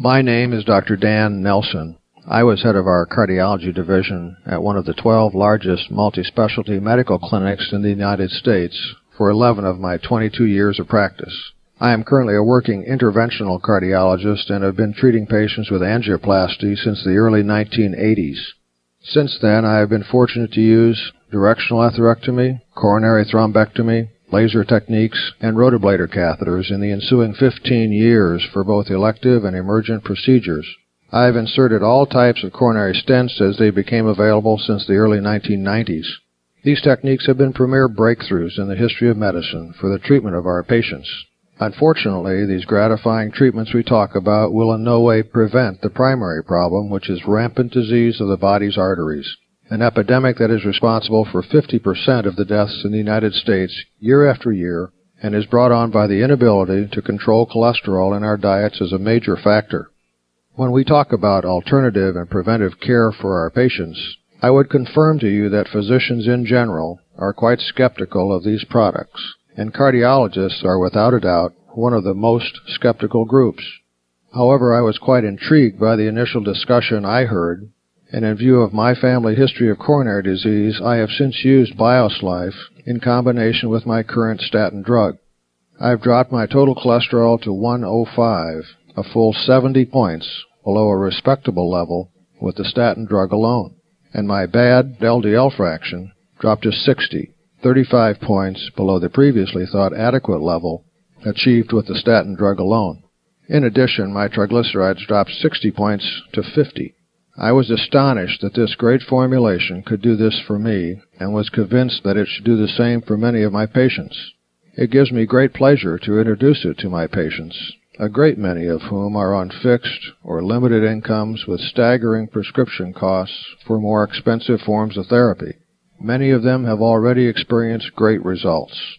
My name is Dr. Dan Nelson. I was head of our cardiology division at one of the 12 largest multi-specialty medical clinics in the United States for 11 of my 22 years of practice. I am currently a working interventional cardiologist and have been treating patients with angioplasty since the early 1980s. Since then, I have been fortunate to use directional atherectomy, coronary thrombectomy, laser techniques, and rotoblator catheters in the ensuing 15 years for both elective and emergent procedures. I have inserted all types of coronary stents as they became available since the early 1990s. These techniques have been premier breakthroughs in the history of medicine for the treatment of our patients. Unfortunately, these gratifying treatments we talk about will in no way prevent the primary problem, which is rampant disease of the body's arteries, an epidemic that is responsible for 50% of the deaths in the United States year after year and is brought on by the inability to control cholesterol in our diets as a major factor. When we talk about alternative and preventive care for our patients, I would confirm to you that physicians in general are quite skeptical of these products, and cardiologists are without a doubt one of the most skeptical groups. However, I was quite intrigued by the initial discussion I heard, and in view of my family history of coronary disease, I have since used BioSlife in combination with my current statin drug. I've dropped my total cholesterol to 105, a full 70 points below a respectable level with the statin drug alone, and my bad LDL fraction dropped to 60, 35 points below the previously thought adequate level achieved with the statin drug alone. In addition, my triglycerides dropped 60 points to 50. I was astonished that this great formulation could do this for me and was convinced that it should do the same for many of my patients. It gives me great pleasure to introduce it to my patients, a great many of whom are on fixed or limited incomes with staggering prescription costs for more expensive forms of therapy. Many of them have already experienced great results.